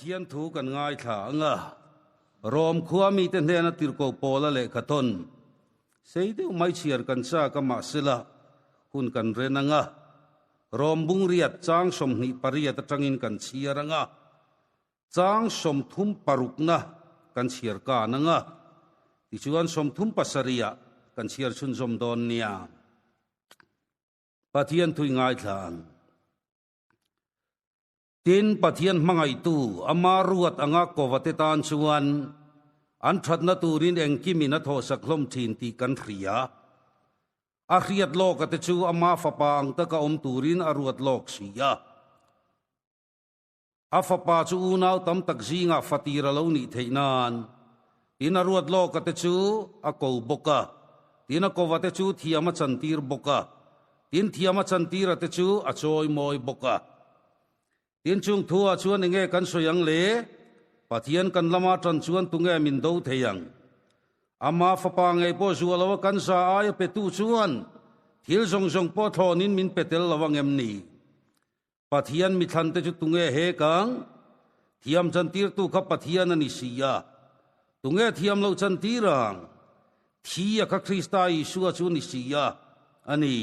Pathian thu kan ngai tha anga rom khuami te hena tirko pola le khaton seide mai chiar kan cha ka ma sila hun kan renanga rom bung riat chang som ni pariat atangin kan chiaranga chang som thum parukna kan chiar ka nanga ti chuan som thum pasaria kan chiar chun som don nia Pathian thui ngai thlan tin Pathian mangai tu ama ruat anga kovate tan chuan an thatna turin engkimina tho saklom thin ti kan ria a riat lok ate chu ama fapa ang ta ka om turin a ruat lok sia a fapa chu unaw tam tak zinga fatira lo ni theinan tin a ruat lok ate chu a ko boka tin a kovate chu thiama chantir boka tin thiama chantir ate chu a choi moi boka tin chung thua chuan enge kan soyang le Pathian kan lama tran chuan tunge min do theyang ama fapa ngai po zualawa kan sa ay petu chuan thil song song po thonin min petel lawang em ni Pathian mi than te chu tunge he kang thiam chantir tu kha Pathian ani sia tunge thiam lo chantirang thia ka Krista Isu chu ni sia ani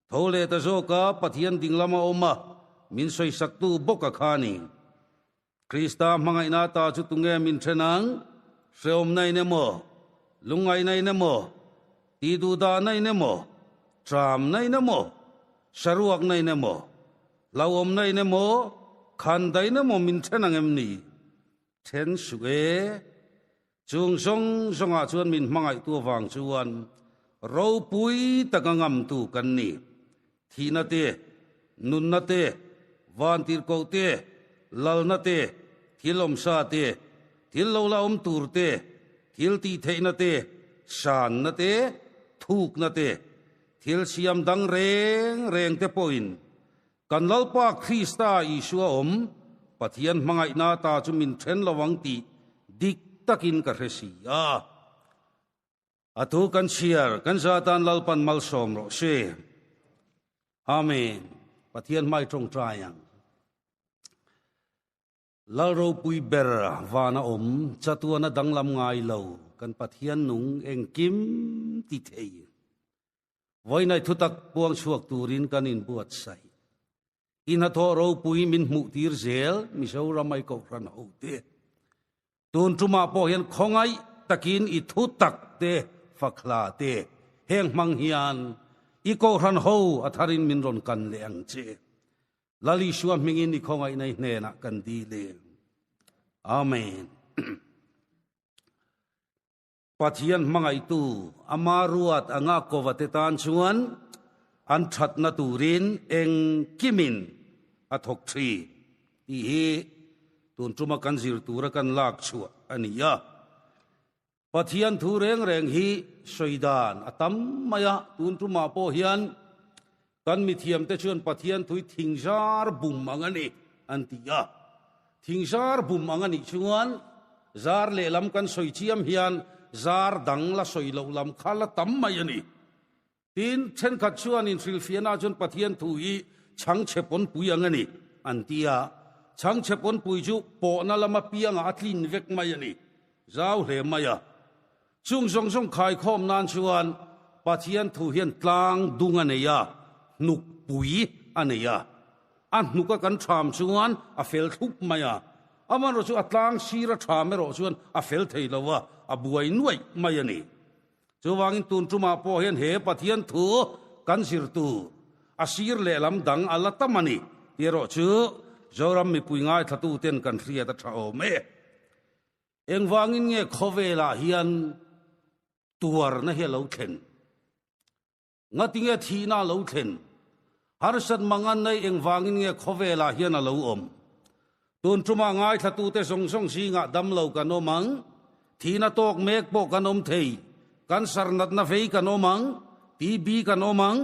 thole ta zo ka Pathian ding lama oma min soi saktu boka khani Krista mangai na ta chu tunge min thenang seom nai ne mo lungai nai ne mo ti du da nai ne mo tram nai ne mo saruak nai ne mo lawom nai ne mo khan dai ne mo min thenang em ni then suge chung song songa chuan min mangai tu wang chuan ro pui takangam tu kan ni thina te nun na te van tir ko te lal na te thilom sa te thil lo la om tur te thil ti thei na te san na te thuk na te thil siam dang reng reng te poin kan lalpa Krista Isu om Pathian mangai na ta chu min then lawang ti dik takin ka resia atu kan siar kan satan lalpan malsom ro se amen Pathian mai trong trayang Laro pui ber vana om chatuana danglam ngai lo kan Pathian nung engkim ti thei voi nai thutak puang chuak turin kan in buat sai in ha tho ro pui min mu tir zel mi so ramai ko ran ho te tun tuma po hian khongai takin I thutak te fakhla te heng mang hian I ko ran ho atharin min ron kan leang che lali suam mingin ni khongai nai hne na kan di le amen Pathian mangai tu ama ruat anga kovate tan chuan an thatna turin eng kimin athok thri I he tun tuma kan zir tura kan lak chua ania Pathian thu reng reng hi soidan atam maya tun tuma po hian kan mi thiam te chuan Pathian thui thingzar bum angani antia thingzar bum angani chuan zar le lam kan soi chiam hian zar dang la soi lo lam khala tam mai ani tin chen khat chuan in thil fiana chuan Pathian thui chang chepon pui angani antia chang chepon pui chu po na lama pianga atlin vek mai ani zau hle maya chung song song khai khom nan chuan Pathian thu hian tlang dung aneya nuk pui aneya an nuka kan tham chuan a fel thup maya aman ro chu atlang sira tham ro chuan a fel thei lowa a buai nuai mai ani chuwangin tun tuma po hian he Pathian thu kan sir tu a sir le lam dang ala tamani ti ro chu zoram mi pui ngai thatu ten kan ria ta tha o me engwangin nge khovela hian tuar na he lo thlen ngatinge thina lo thlen harsat mangan nei engwangin nge khovela hian a lo om tun tuma ngai thatu te song song singa dam lo kan omang thina tok mek po kan om thei kan sarnat na vei kan omang tb kan omang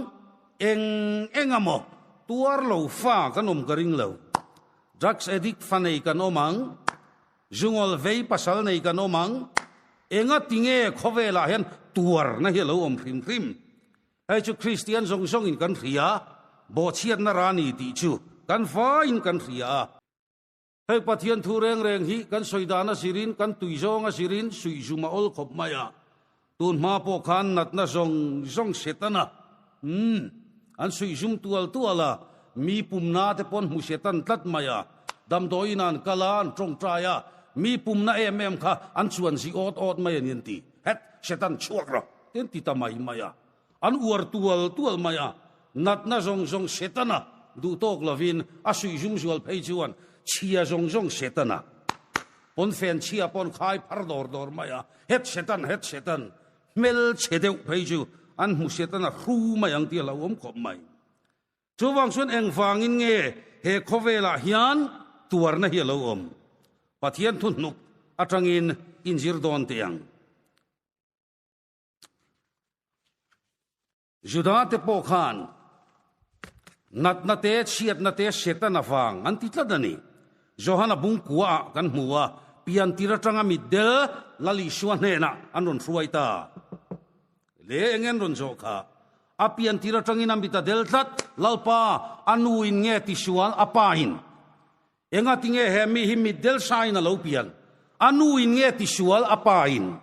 engamo tuar lo fa kan om karing lo drugs addict fanei kan omang jungol vei pasal nei kan omang enga tinge khovela hian tuar na he lo om phrim phrim ai chu Christian song song in kan ria bo chiat na rani ti chu kan fa in kan ria hei pathian thu reng reng hi kan soidana sirin kan tuizonga sirin suizuma ol khop maya tun ma po khan nat na zong setana an suizum tuala mi pumna te pon mu setan tlat maya dam doinan kalan trong traya mi pumna kha an chuan si ot maya nin ti het setan chuak ra ten ti tamai maya an uar tual maya nat na zong setana du tok lovin a suizum zual phei chuan chia zong setana pon fen chia pon khai phar dor maya het setan mel chedeu phei chu an mu setana hru mayang ti la om khop mai chu wang sun eng wangin nge he khovela hian tuar na hi lo om pathian thun nuk atangin injir don tiang juda te po khan nat na te chiat na te setana wang an ti tladani johana bung kuwa kan huwa pian tira tanga midel lali suan hena anon fruaita le engen ron joka apian tira tangina bita deltat lalpa anuin nge ti sual apain enga tinge hemi hi midel saina lo pian anuin nge ti sual apain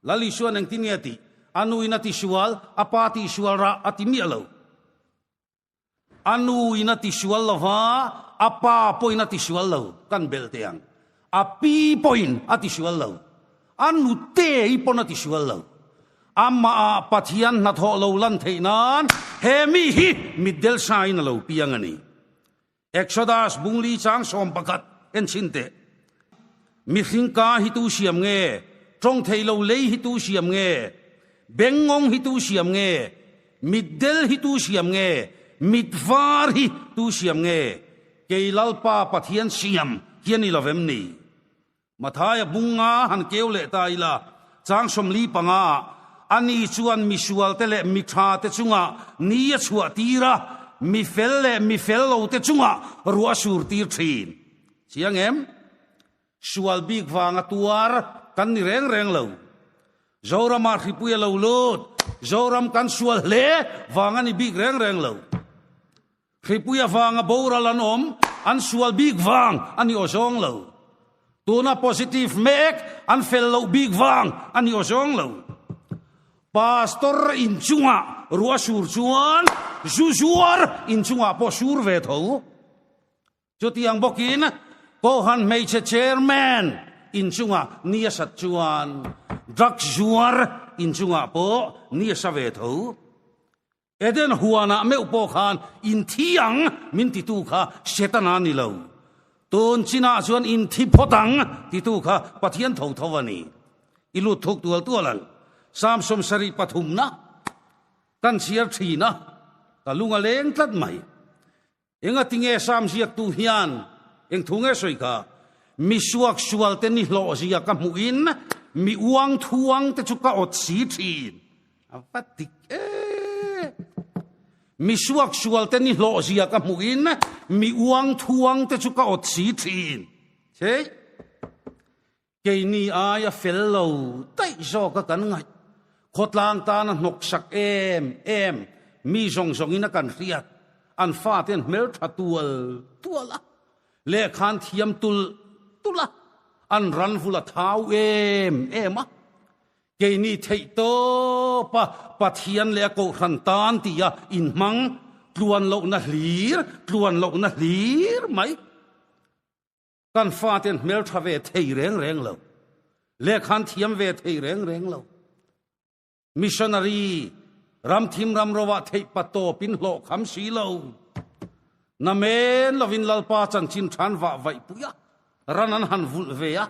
lali suan eng tiniati anuin ti sual apati sual ra atimi alo anuin ti sual lava apa poin ati sual lo kan belteang api poin ati sual lo anu te ipon ati sual lo amma pathian na tho lo lan theinan hemi hi middel sain lo piangani exodus bungli chang som pakat en chinte mi hingka hi tu siam nge trong thei lo lei hi tu siam nge bengong hi tu siam nge middel hi tu siam nge midvar hi tu siam nge keilalpa pathian siam hiani lovem ni mathaya bunga han keule taila chang somli panga ani chuan misual tele mitha te chunga nia chua tira mi fel lo te chunga ruwa sur tir thin chiang em sual big wanga tuar kan ni reng lo zoram ar khipuya lo lot zoram kan sual le wanga ni big reng lo khipuya wanga bora lanom an sual big wang ani osong lo tuna positive mek an fel lo big wang ani osong lo pastor in chunga ruwa sur chuan zuzuar in chunga po sur ve tho chotiang bokin ko han mei chairman in chunga nia sat chuan drug zuar in chunga po nia sa ve tho eden huana me upo khan in thiang min ti tu kha setana ni lo ton china chuan in thi photang ti tu kha pathian tho thawani ilu thuk tualan samsom sari pathumna kan siar thina kalunga leng tlat mai enga tinge sam siak tu hian eng thunge soika mi suak sual te ni hlo sia ka muin mi uang thuang te chuka ot si thin apatik mi suak sual te ni hlo sia ka muin mi uang thuang te chuka ot si thin che ke ni aya fellow tai zo ka kan ngai khotlang ta na nok sak em mi zong ina kan riat an fa ten mel tuala le khan thiam tula an ran fula thau em a ke ni thei to pathian le ko khan tan tia in mang tluan lo na hlir mai kan fa ten mel thave thei reng lo le khan thiam ve thei reng lo missionary ram thim ram rowa thei pato pin hlo kham si lo na men lovin lalpa chan chin than wa vai puya ranan han vul ve ya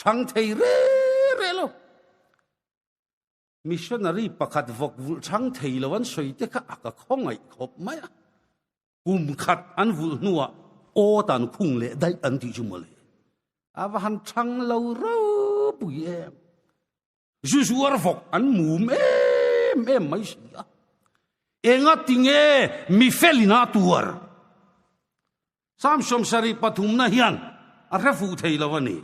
thang thei re lo missionary pakhat vok vul thang thei lo wan soi te ka aka khongai khop mai khat an vul nuwa o tan khung le dai an ti chumale ava han thang lo ro puye zuzuar vok an mum em mai sia enga tinge mi felina tuar samsom sari pathumna hian a refu thei lawani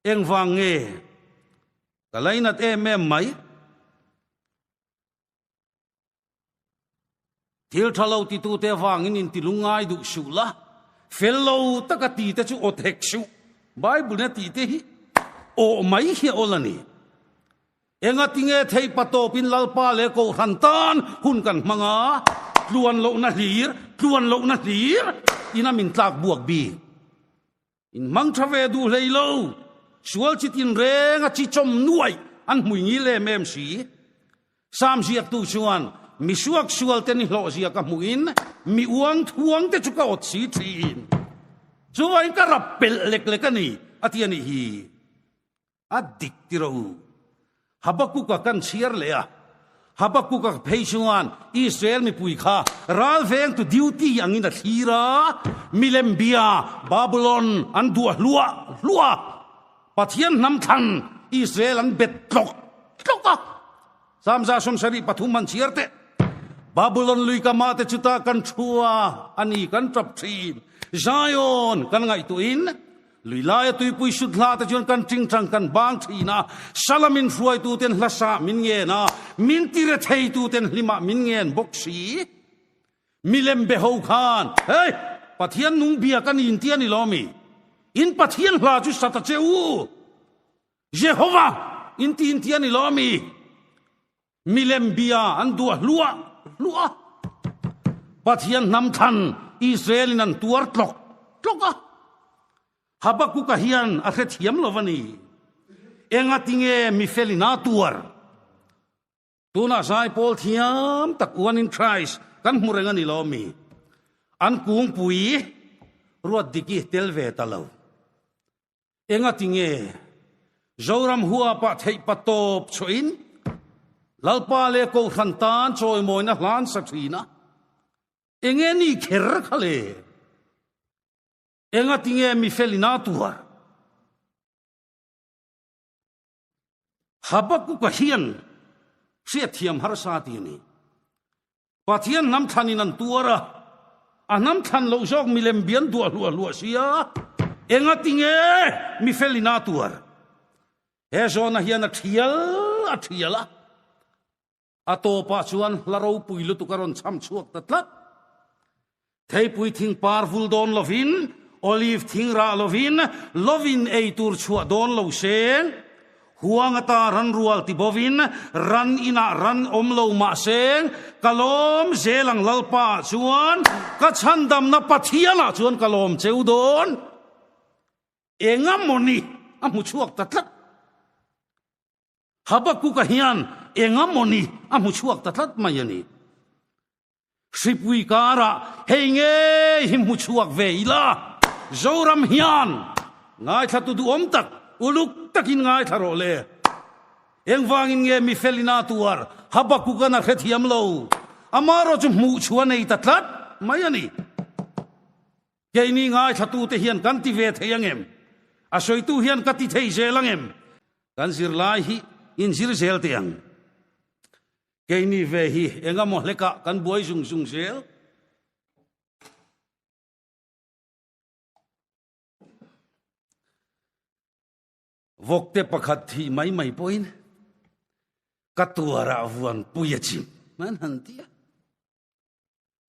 eng wange kalainat em mai thil thalo ti tu te wangin in tilungai du sula fellow takati te chu otheksu bible ne ti te hi o mai hi olani enga tinge thei pato pin lalpa le ko hantan hun kan manga luan lo na hlir ina min tlak buak bi in mang thave du leilo sual chitin renga chi chom nuai an hui ngi le mem si sam ziak tu chuan mi suak sual ten hlo zia ka muin mi uang thuang te chu ka ot si thin chuai ka rappel lek lek ani atiani hi adik tiro Habakuk kan chiar lea Habakuk peisuan Israel mi pui kha ral veng tu duty ang ina thira milembia Babylon an dua lua pathian nam than Israel an bet tlok samza som sari pathuman chiarte Babylon lui ka mate chuta kan thua ani kan trap thin Zion kan ngai tu in lui lai tu pui sudla ta jon kan ting tang kan bang thina salamin fruai tu ten hlasa min nge na min tire thei tu ten lima min ngen boksi milem be ho khan hey pathian nung bia kan in tian ni lomi in pathian hla chu sata cheu Jehovah in tian ni lomi milem bia an dua lua pathian nam than Israel nan tuar tlok Habakuk hian a khet hiam lovani enga tinge mi felina tuar tuna sai pol thiam takuan in Christ kan murenga ni lomi an kung pui ruat diki telve talo enga tinge zoram hua pa thei patop choin lalpa le ko khantan choi moina hlan sathina enge ni kher khale enga tinge mi felina tuar Habakuk hian sia thiam har sa ti ni pathian nam thanin an tuara anam than lo jok milem bian du lua sia enga tinge mi felina tuar he zona hian a thiala ato pa chuan laro puilu tu karon cham chuak tatlat thei pui thing parful don lovin olive thing ra lovin ei tur chua don lo seng huangata ran rual ti bovin ran ina ran omlo ma seng kalom zelang lalpa chuan ka chandam na pathiala chuan kalom cheu don enga moni amu chuak tatlat Habakuk hian enga moni amu chuak tatlat mayani sipui kara henge himu chuak veila zoram hian ngai thatu du om tak uluk takin ngai tharo le engwangin nge mi felina tuar Habakuk na khethiam lo amaro chu mu chuan ei tatlat mayani keini ngai thatu te hian kan ti ve theyangem asoi tu hian kati thei zelangem kan sir lai hi in sir zel tiang keini ve hi engamo leka kan buai sung sel vokte pakhat thi mai poin katuara vuan puyachim man hantia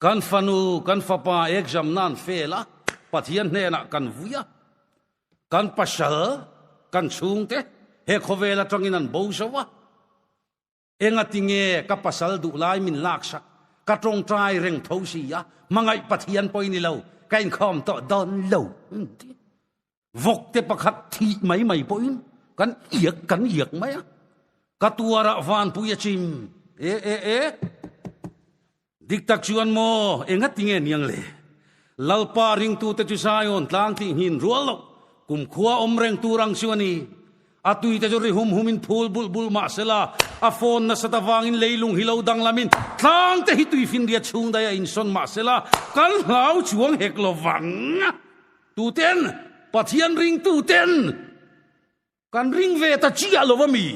kan fanu kan fapa exam nan fela pathian hena kan vuya kan pasal kan chungte he khovela tonginan bosawa enga tinge ka pasal du lai min laksa ka trong trai reng thosia mangai pathian poini lo kain khom to don lo vokte pakhat thi mai poin kan iak maya katuara van puyachim diktak chuan mo enga tinge niang le lalpa ring tu te chu sayon tlang ti hin rualo kum khua omreng turang chuani atui te jori humin phul bul ma sela a phone na satawangin leilung hilo dang lamin tlang te hitui fin dia chung daya in son ma sela kal hlau chuang hek lo wang tu ten pathian ring tu ten kan ring ve ta chia lo mi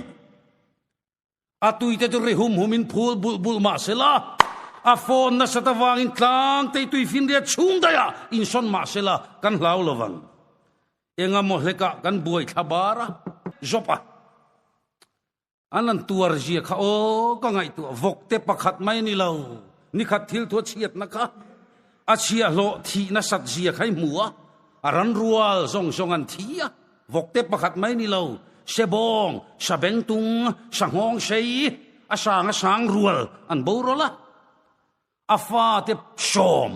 atui te jori humin phul bul ma sela a phone na satawangin tlang te tui fin dia chung daya in son ma sela kan hlau lo wang enga mo leka kan buai thabara zopa anan tuar zia kha o ka ngai tu vokte pakhat mai ni lo ni khat thil tho chiat na kha chia lo thi na sat zia khai mua ran rual song an thia vokte pakhat mai ni lo sebong sabeng tung sangong sei asang rual an borola afa te som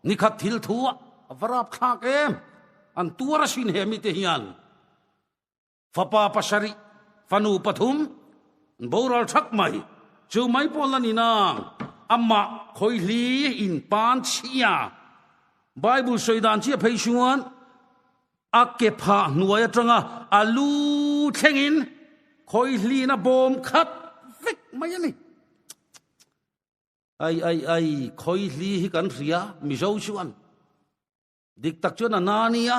ni khat thil thua varap khak em an tuara sin hemi te hian fapa pasari fanu pathum boral thak mai chu mai polani nang amma khoili in pan chia bible soidan chia pheisuan akke pha nuaya tanga alu thengin khoili na bom khat vek mai ani ai khoili hi kan ria mi zo chuan dik tak chuan anania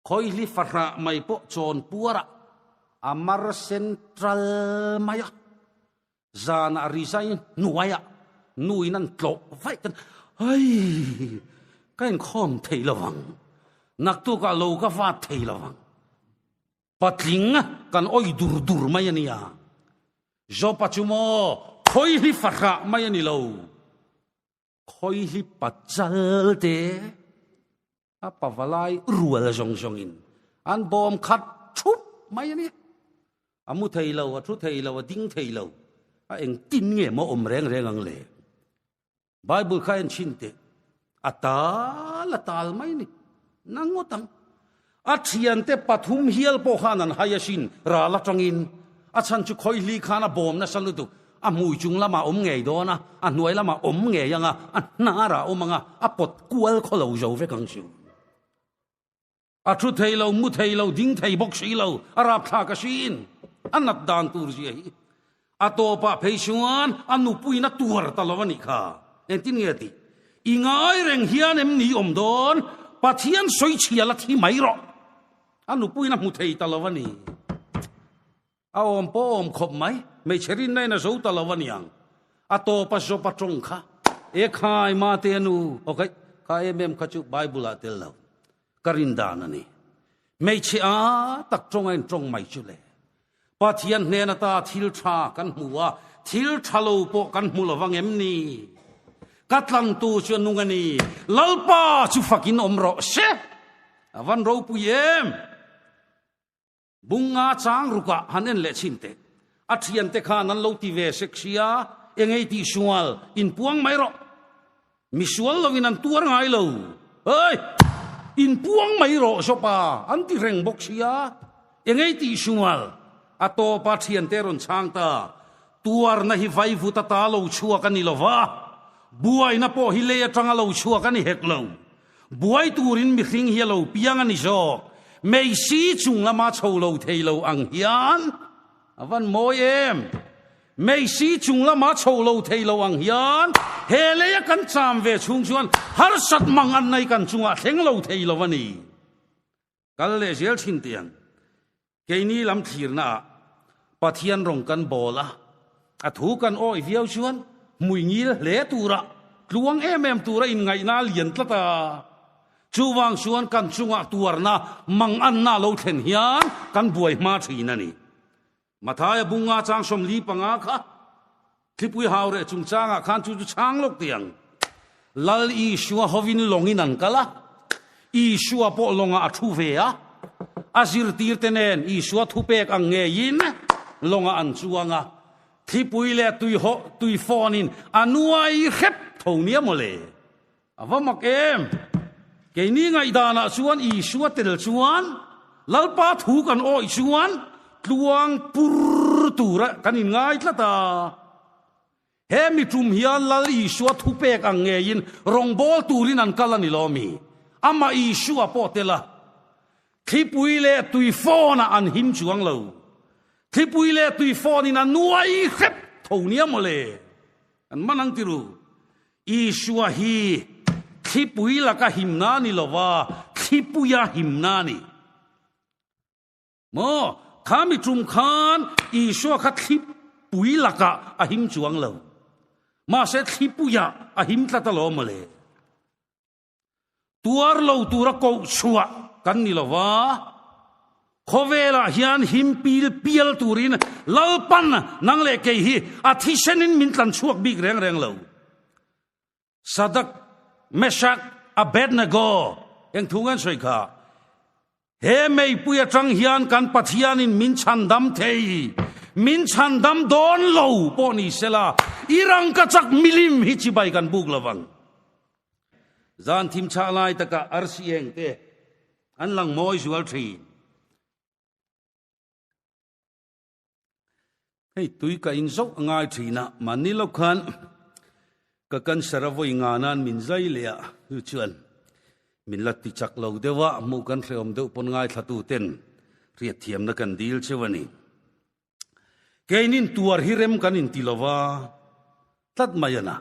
khoili farra mai po chon puara amar central maya zana resign nuaya nuinan tlo vai kan ai kain khom thei lawang nak tu ka lo ka fa thei lawang patling kan oi dur mai ania zo pachumo khoi hi farra mai ani lo khoi hi pachal te a pavalai rual jong in an bom khat thup mai ani amu thei lo a thu thei lo a ding thei lo a eng tin nge mo om reng ang le bible khain chinte atal mai ni nangotang athian te pathum hial po khanan hayasin ra la tangin achan chu khoi li khana bom na salutu amui chung lama om nge do na anuai lama om nge yanga anara omanga apot kual kholo zo ve kang siu athu thei lo mu thei lo ding thei bok si lo arap tha ka sin anat dan tur ji hi atopa pheisuan anu puina tur talawani kha entin nge ti ingai reng hian em ni om don pathian soi chiala thi mai ro anu puina mu thei talawani aom pom khop mai me cherin nai na zo talawani yang atopa zo patrong kha e khai ma te nu okay ka em khachu bible a tel lo karindan ani me chi a tak trong ai trong mai chu le pathian ne na ta thil tha kan huwa thil thalo po kan mulawang em ni katlang tu chu nungani lalpa chu fakin omro se avan ro pu yem bunga chang ruka hanen le chinte athian te kha nan lo ti ve seksia engei ti sual in puang mai ro mi sual lo winan tuar ngai lo oi in puang mai ro sopa anti reng boksia engei ti sual ato pathian te ron chang ta tuar na hi vai vu ta ta lo chua kan ni lova buai na po hi le atanga lo chua kan ni hek lo buai turin mi hring hi lo piang ani zo mei si chung lama chho lo thei lo ang hian avan moyem mei si chung lama chho lo thei lo ang hian he le kan cham ve chung chuan har sat mang an nei kan chunga thleng lo thei lo wani kal le zel thin tiang ke ni lam thir na pathian rong kan bola athu kan oi viau chuan mui ngil le tura tluang em tura in ngai na lian tlata chuwang chuan kan chunga tuarna mang an na lo thlen hian kan buai ma thina ni mathaya bunga chang som li panga kha thipui haure chung changa khan chu chang lok tiang lal i shua hovin longin an kala i shua po longa athu ve a azir tir tenen i shua thu pek ang nge yin longa an chuanga thipui le tui fonin anuai khep thonia mole awamak em ke ni ngai dana chuan i shua tel chuan lalpa thu kan oi chuan tluang pur tura kanin ngai tlata he mi tum hian lal i shua thu pek ang nge yin rong bol turin an kalani lomi ama i shua potela thipui le tui fona an him chuang lo thipui le tui fonin an nuai khep thonia mole an manang tiru i shua hi thipui la ka himna ni lova thipuya himna ni mo khami trum khan i shua kha thipui la ka a him chuang lo ma se thipuya a him tlata lo mole tuar lo tura ko chua kan ni lova khovela hian himpil pial turin lalpan nang le ke hi a thisenin min tlan chuak bik reng lo sadak Meshach Abednego eng thungan soi kha he mei puya trăng hian kan pathian in min chandam thei min chandam don lo po ni sela irang ka chak milim hi chi bai kan buk lawang zan thim cha lai taka arsieng te an lang moi zual thi hei tui ka in zok ngai thina manilo khan ka kan saravoi nga nan min zai lea hu chuan min lati chak lo dewa mu kan hreom deuh pon ngai thatu ten riat thiam na kan dil chewani keinin tuar hirem kan in tilowa tat mayana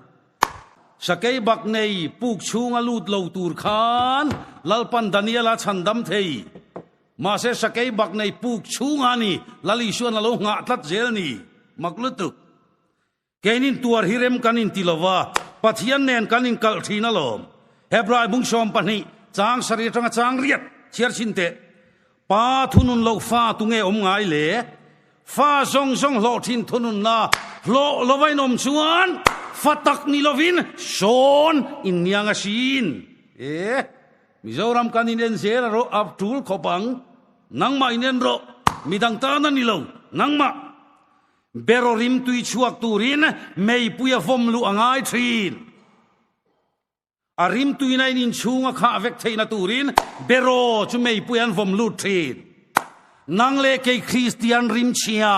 sakei bak nei puk chunga lut lo tur khan lalpan daniela chandam thei ma se sakei bak nei puk chunga ni lali suan lo nga tlat zel ni maklutuk keinin tuar hirem kan in tilowa pathian nen kan in kal thina lom hebrai bung som pani chang sari tanga chang riat chiar chinte pa thunun lo fa tunge om ngai le fa song song lo thin thunun na lo lovai nom chuan fatak ni lovin son in yang asin mizoram kan in zel ro up tul khopang nangma inen ro midang ta na ni lo nangma berorim tui chuak turin mei puya vom lu angai thin arim tui nai nin chunga kha vek theina turin bero chu mei puyan vom lu thin nang le ke Christian rim chia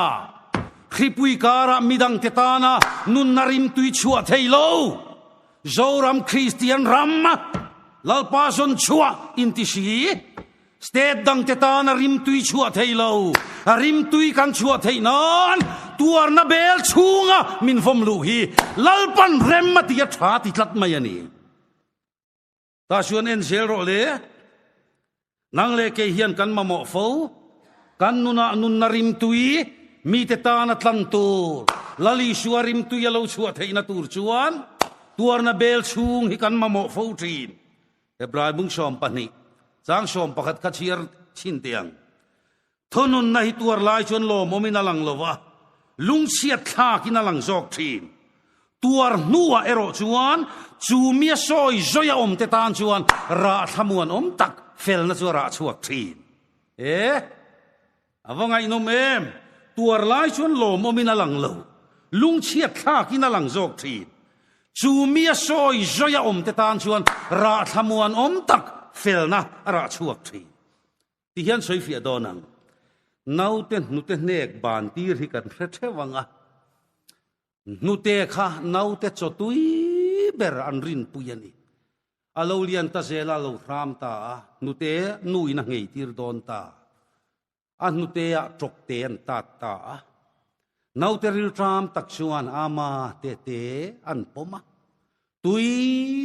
khipui kara midang tetana nun narim tui chua theilo zoram Christian ram lalpa son chua intisi state dang tetana rim tui chua theilo rim tui kan chua theinan tuar na bel chunga min vom lu hi lalpan rem matia tha ti tlat mayani ta suan en sel ro le nang le ke hian kan ma mo fo kan nuna nun narim tui mi te ta na tlang tur lali suarim tui lo chua theina tur chuan tuar na bel chung hi kan ma mo fo trin hebrai bung som pani chang som pakhat ka chiar chin tiang thonun na hi tuar lai chuan lo momina lang lowa lung chiat tha kina lang jok thin tuar nuwa ero chuan chu mia soi zoya om te tan chuan ra thamuan om tak fel na chu ra chuak thin awangai nom em tuar lai chuan lo momina lang lo lung chiat tha kina lang jok thin chu mia soi zoya om te tan chuan ra thamuan om tak fel na ra chuak thin ti hian soi fi adonang nauten nute nek ban tir hi kan thewanga nute kha naute chotui ber anrin puyani alolian ta zela lo ram ta nute nui na ngei tir don ta nute a trok ten ta ta naute ril ram tak chuan ama te an poma tui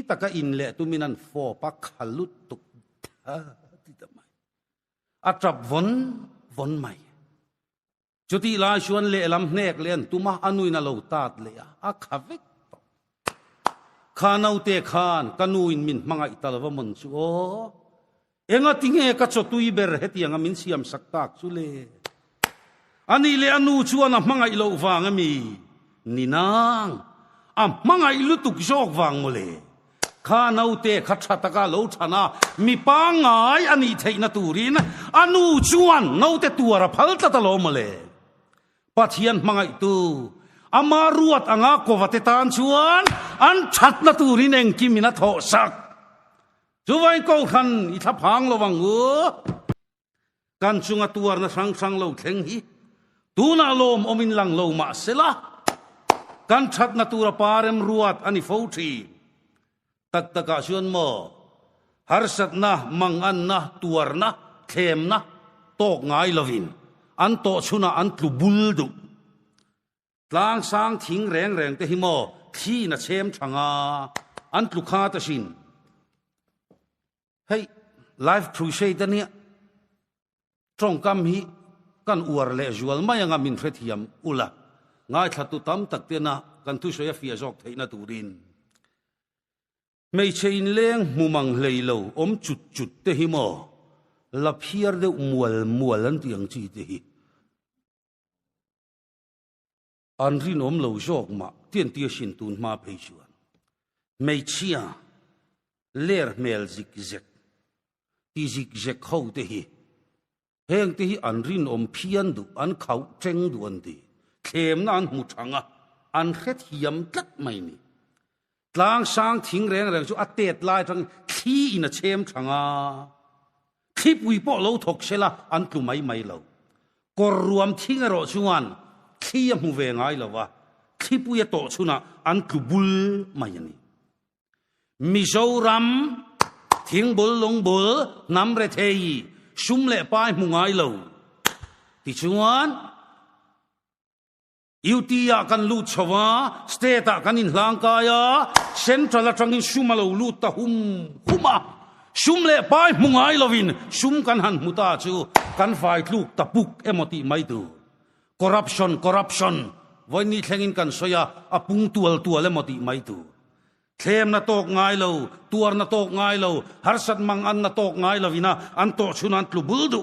taka in le tuminan fo pa khalut tuk ti tamai atrap von mai chuti la chuan le lam nek len tuma anui na lo tat le a khavek khanau te khan kanuin min mangai talwa mon chu o enga tinge ka chotui ber hetianga min siam saktak chu le ani le anu chuan a mangai lo wanga mi ninang a mangai lu tuk jok wang mole khanau te khatha taka lo thana mi pangai ani theina turin anu chuan no te tuara phalta ta lo mole pathian mangai tu ama ruat anga kovate tan chuan an that na turin eng kimina tho sak chuwai ko khan I thapang lo wangu kan chunga tuar na sang lo thleng hi tuna lom omin lang lo ma sela kan that na tura parem ruat ani fouthi tak taka chuan mo harsat na mangan na tuar na them na tok ngai lovin an to chuna an tlu buldu tlang sang thing reng te hi mo thi na chem thanga an tlu kha ta sin hey life crusade ta nia trong kam hi kan uar le jual mayanga min thethiam ula ngai thatu tam tak te na kan thu soya fia jok theina turin mei chein leng mumang leilo om chut te hi mo la phiar de mual an tiang chi te hi an rin om lo jok ma tien tia sin tun ma phei chuan mei chia ler mel zik zek ti zik zek khâu te hi heng te hi an rin om phian du an khau treng du an ti thlem na an mu thanga an khet hiam tlat mai ni tlang sang thing reng reng chu atet lai thang thi in a chem thanga thi pui po lo thok sela an tu mai mai lo kor ruam thing ro chuan thi mu ve ngai lo wa thi pui to chuna an tu bul mai ni Mizoram thing bul long bul nam re thei sum le pai mu ngai lo ti chuan Yutia kan lut chawa state kan in hlang kaya central atangin sumalo lut ta huma sumle pai mungai lovin sum kan han muta chu kan fai tluk tapuk emoti mai tu corruption voi ni thlengin kan soya apung tual emoti mai tu thlem na tok ngai lo tuar na tok ngai lo harsat mang an na tok ngai lovina an to chunan tlubuldu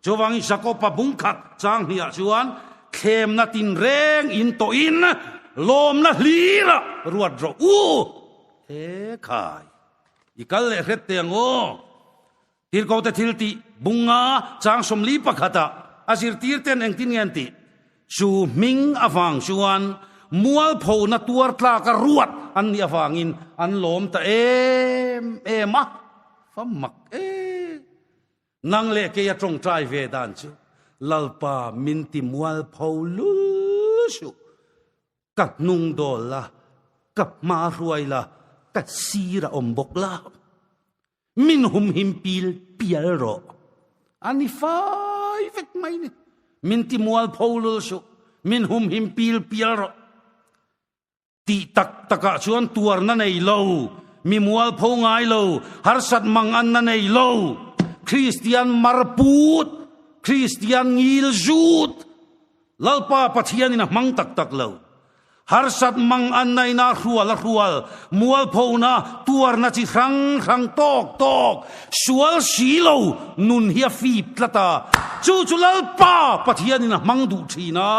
chowang sakopa bungkhat chang hia chuan khem na tin reng in to in lom na hlira ruat ro he khai ikal le khet tengo tir ko te thilti bunga chang som li pakhata asir tir ten eng tin ngan ti su ming awang chuan mual pho na tuar tla ka ruat an ni awangin an lom ta ema famak nang le ke ya trong trai ve dan chu lalpa minti mual paulu su kat nung dola kap ma ruai la kat sira ombok la min hum him pial ro ani fai vet mai ni minti mual paulu su min hum him pial ro ti tak taka chuan tuar na nei lo mi mual pho ngai lo har sat mang an na nei lo Christian marput Christian ngil zut lalpa pathian ina mang tak lo har sat mang an nai na rual mual pho na tuar na chi rang tok sual silo nun hia fi tlata chu lalpa pathian ina mang du thina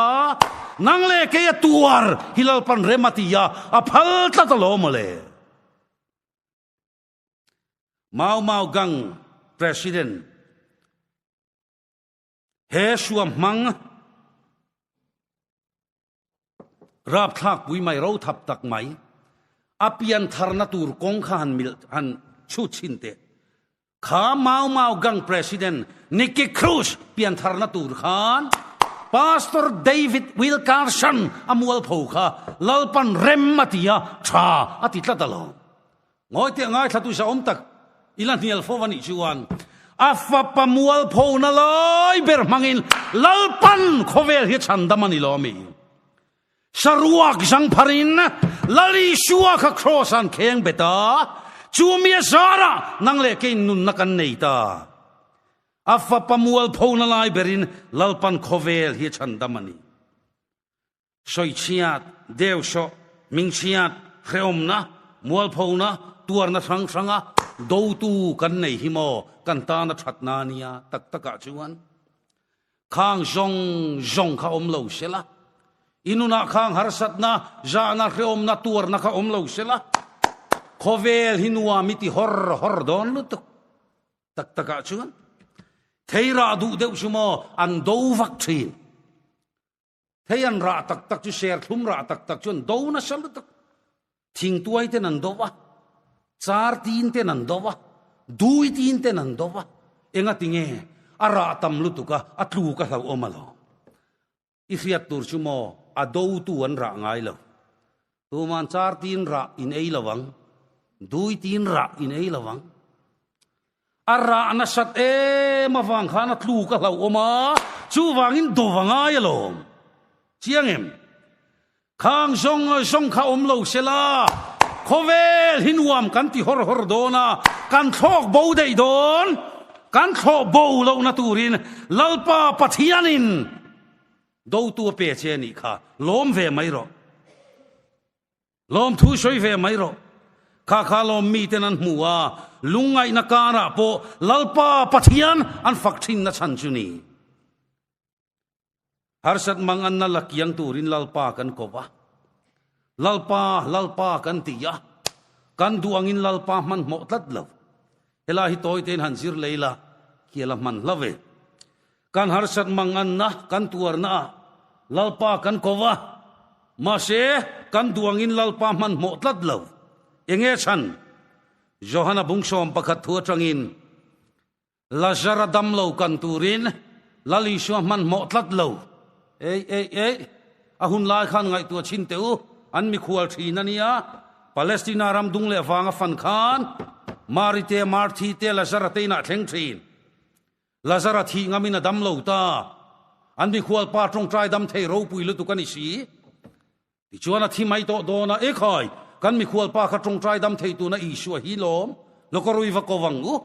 nang le ke tuar hilal pan rematia a phal tlata lo mole mau gang president he suam mang rap thak pui mai ro thap tak mai apian tharna tur kong khan mil han chu chin te kha mau gang president Nicky Cruz pian tharna tur khan Pastor David Wilkerson amual pho kha lalpan remmatia tha atitla dalo ngoi te ngai thatu sa om tak ilan nial fo wani chuan afa pamual pho na lai ber mangin lalpan khovel hi chandamani lomi saruak jang pharin lali shua kha crossan kheng beta chumia sara nangle ke nun nakan nei ta afa pamual pho na lai berin lalpan khovel hi chandamani soi chiat deu sho ming chiat khreomna mual pho na tuar na sanga do tu kan nei hi mo kan ta na thatna nia tak taka chuan khang zong kha om lo sela inuna khang harsat na jana khreom na tuar na kha om lo sela khovel hinua miti hor don lutuk tak taka chuan theira du deu sumo an do vak thin theyan ra tak chu share thum ra tak chuan do na sal lutuk thing tuai te nan do wa char tin te nan do wa dui tin te nan do wa enga tinge ara tam lutuka atlu ka hlau omalo ifriat tur chumo ado tu an ra ngai lo tu man char tin ra in ei lawang dui tin ra in ei lawang ara na sat mawang khana tlu ka hlau oma chu wangin do wanga yalo chiang em khang song kha om lo sela khovel hinuam kan ti hor dona kan thok bo dei don kan tho bo lo na turin lalpa pathianin do tu pe che ni kha lom ve mai ro lom thu soi ve mai ro kha lom mi tenan muwa lungai na kara po lalpa pathian an fakthin na chan chuni harsat mangan na lakyang turin lalpa kan ko ba lalpa kan tiya kan duangin lalpa man mo tlat lo hela hi toy ten han zir leila kiala man love kan harsat mangan na kan tuar na lalpa kan kova ma se kan duangin lalpa man mo tlat lo enge chan Johana bungsom pakhat thua trangin Lazara dam lo kan turin lali shwa man mo tlat lo ei ahun lai khan ngai tu chin teu an mi khual thina nia Palestina ram dung le wanga fan khan marite marthi te Lazara te na thleng thin Lazara thi ngamina dam lo ta an mi khual pa trong trai dam thei ro pui lu tu kan si ti chuana thi mai to do na e khoi kan mi khual pa kha trong trai dam thei tu na i shua hi lom lokorui va ko wangu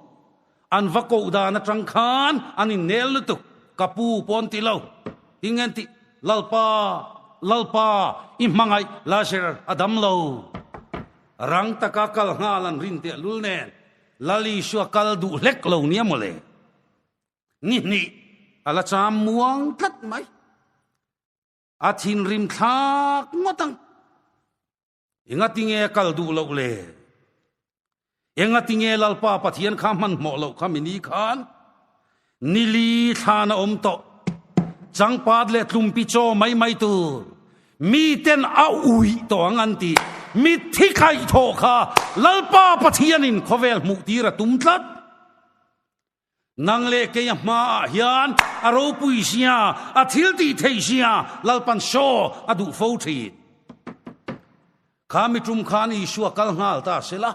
an va ko da na trang khan an in nel tu kapu pon ti lo ingen ti lalpa i mangai laser adam lo rang taka kal ngalan rin te lul nen lali shua kal du lek lo nia mole ni ala cham muang tlat mai athin rim thak ngotang ingatinge kal du lo le ingatinge lalpa pathian khaman mo lo khamini khan nili thana om to changpat le tlumpi cho mai tu mi ten a ui to angan ti mi thikai tho kha lalpa pathianin khovel mutira tumtlat nang le ke ma hian aro pui sia athil ti thei sia lalpan sho adu fo thi khami tum khani shua kal ngal ta sela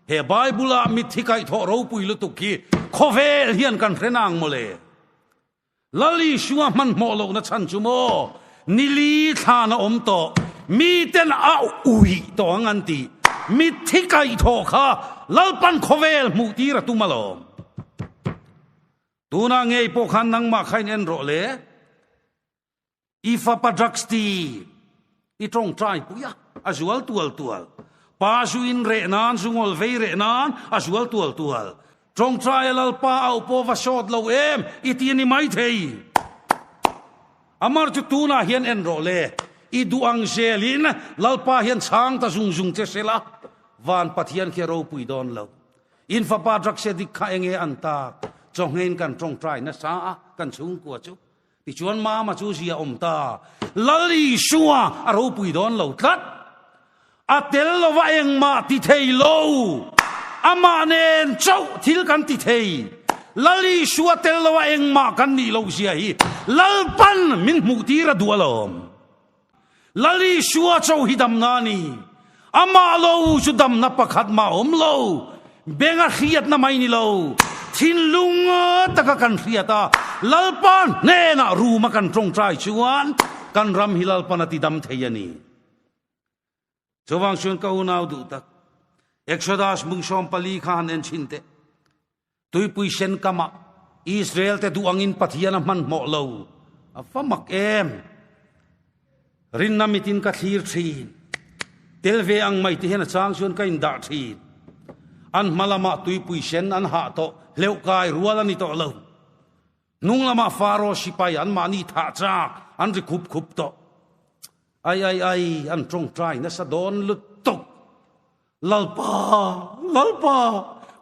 he bible mi thikai tho ro pui lu tu ki khovel hian kan renang mole lali shua man mo lo na chan chu mo nili thana om to mi ten a ui to angan ti mi thikai tho kha lalpan khovel mu ti ra tu malom tuna ngei po khan nang ma khain en ro le ifa padraksti i trong trai puya azual tual pa suin re nan sungol vei re nan azual tual trong trai lal pa au po va shot lo em itiani mai thei amar chu tuna hian en ro le i duang zelin lal pa hian chang ta zung che sela van pathian khe ro pui don lo in fa pa drak se dik kha enge anta chong hen kan trong trai na sa kan chung ko chu ti chuan ma chu sia om ta lali shua aro pui don lo tlat atel lo wa eng ma ti thei lo ama nen chau thil kan ti thei lali shua tel lo wa eng ma kan ni lo sia hi lalpan min mu ti ra dualom lali shua chau hidam nani ama lo chu dam na pakhat ma om lo benga khiat na mai ni lo thin lunga taka kan khiata lalpan ne na ruma kan trong trai chuan kan ram hilal panati dam theiani chowang shun ka unau du tak exodus mung som pali khan en chinte tui pui sen kama Israel te duangin pathian man mo lo afamak em rin namitin ka thir thin telve ang mai ti hen chang shun ka in da thin an malama tui pui sen an ha to leu kai ruala ni to lo nung lama faro sipai an mani tha cha an ri khup to ai an trong trai na sa don lut tok lalpa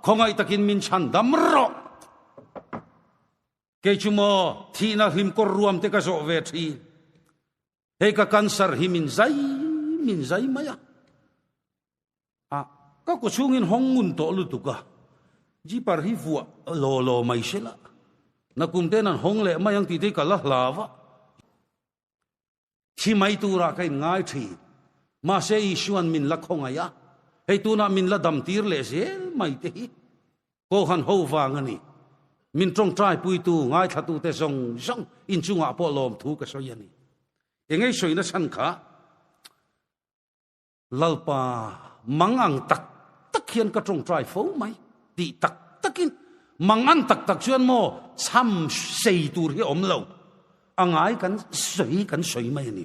khongai takin min chan dam ro ke chumo thi na him kor ruam te ka zo ve thi he ka cancer hi min zai maya ka ko chungin hongun to lu tu ka ji par hi vua lo mai sela na kum te nan hong le mayang ti te ka la hlawa thi mai tu ra kai ngai thi ma se isuan min la khonga ya hei tu na min la dam tir le sel mai te hi ko han ho wang ani min trong trai pui tu ngai thatu te zong in chunga po lom thu ka so yani engei soina san kha lalpa mangang tak hian ka trong trai fo mai ti takin mangan tak chuan mo cham sei tur hi om lo angai kan soi mai ni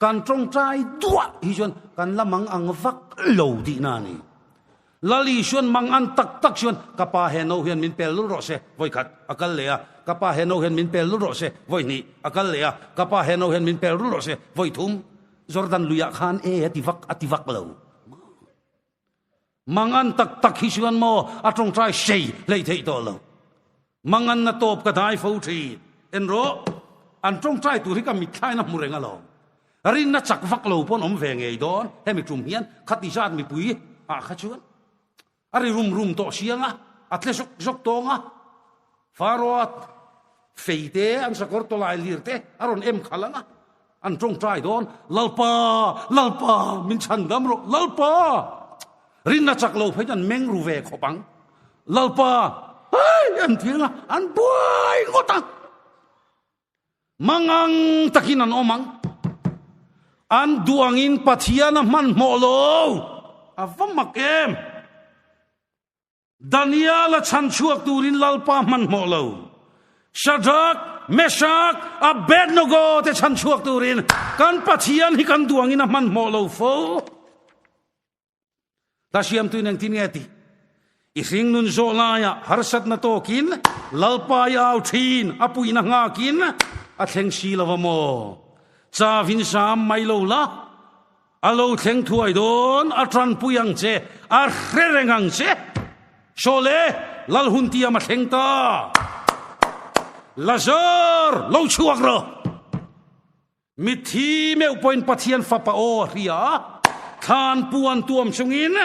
kan trong trai dua hi chuan kan lamang ang vak lo di na ni lali chuan mangan tak chuan kapa heno hian min pel ro se voi khat akal le a kapa heno hian min pel ro se voi ni akal le a kapa heno hian min pel ro se voi thum Jordan luya khan ati vak lo mangan tak hi chuan mo atong trai sei lei thei to lo mangan na top ka dai fo thi en ro an tong trai tu ri ka mi thlai na murenga lo rin na chak vak lo pon om ve ngei don hemi tum hian khati jat mi pui a kha chuan ari rum to sianga atle sok tonga farot feite an sakor to lai lirte aron em khalanga an tong trai don lalpa min chan dam ro lalpa rin na chak lo phaian meng ru ve khopang lalpa ai an thianga an buai ngota mangang takinan omang an duangin pathiana man molo avamak em Daniel chan chuak turin lalpa man molo Shadrach Meshach Abednego te chan chuak turin kan pathian hi kan duangin man molo fo ta siam tu nang tineti ising nun zolaya harsat na tokin lalpa yaw thin apui na nga kin a thleng si lawamo cha vin sam mai lo la alo thleng thuai don a tran puyang che a hrerengang che shole lal huntia ma thleng ta lazar lo chuak ro mithi meu point pathian fa pa o ria khan puan tuam chungin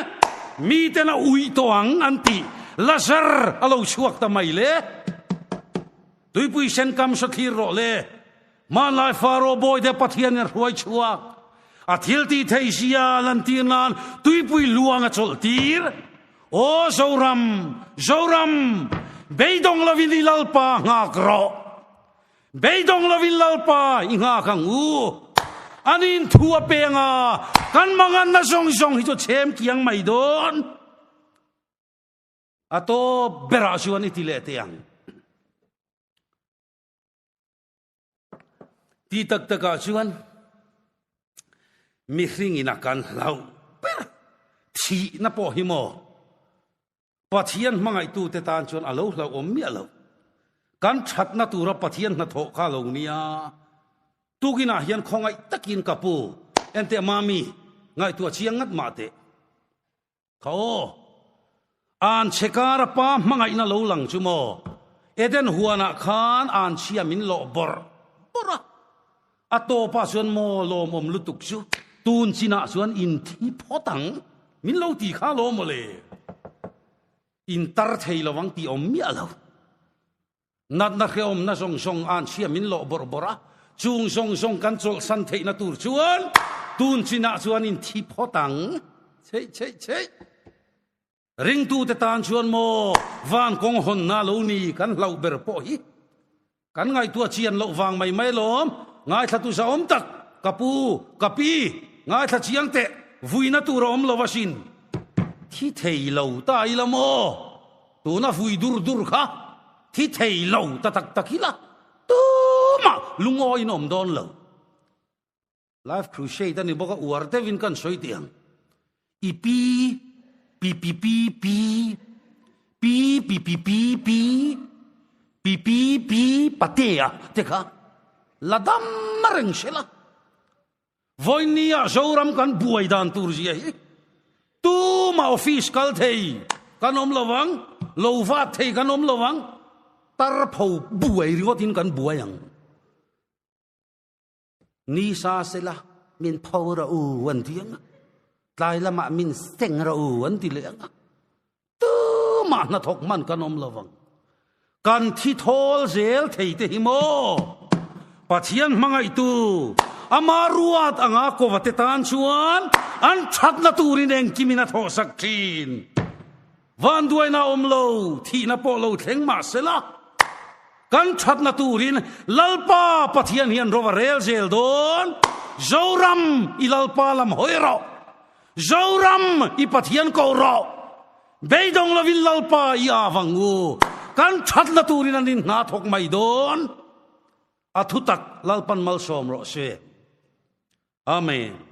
mi te na ui toang anti lazar alo chuak ta mai le tui pui sen kam sa thir ro le man lai faro boy de pathian er huai chuak a thil ti thei sia lan tir nan tui pui luang a chol tir o zoram beidong lavin lalpa nga gro beidong lavin lalpa inga kang u anin thua penga kan mangan na song hi to chem kiang mai don ato berasuan itile tiang ti tak taka chuan mi hring inakan lau per thi na po hi mo pathian mangai tu te tan chuan alo hlau om mi alo kan that na tu ra pathian na tho kha lo nia tugina hian khongai takin kapu ente mami ngai tu chiang ngat ma te kho an chekara pa mangai na lo lang chu mo eden huana khan an chiamin lo bora ato pa chuan mo lo mom lutuk chu tun china chuan in thi photang min lo ti kha lo mo le in tar thei lawang ti om mi alo nat na khe om na song an chiamin lo bora chung song kan chol san thei na tur chuan tun china chuan in thi photang chei ring tu te tan chuan mo van kong hon na lo ni kan lau ber po hi kan ngai tu chian lo wang mai lom ngai thatu sa om tak kapi ngai tha chiang te vuina tu rom lo wasin thi thei lo ta i la mo tu na vui dur kha thi thei lo ta tak hila tu ma lungo inom don lo life crusade ani boka uar devin kan soi tiang ipi pi patea teka ladam mareng shela voinia zoram kan buai dan turji hi tu ma office kal thei kanom lawang lova thei kanom lawang tar phau buai rigotin kan buayang ni sa sela min phau ra u wan tiang tlai lama min seng ra u wan ti le tu ma na thok man kanom lawang kan thi thol zel thei te hi mo pathian mangai tu amaruat anga ko vate tan chuan an that na turin eng kimina tho sak thin van duai na omlo thi na po lo thleng ma sela kan that na turin lalpa pathian hian rova rel zel don zoram ilalpa lam hoiro zoram I pathian ko ro beidong lovin lalpa I avangu kan that na turin anin na thok mai don athutak lalpan mal som ro se amen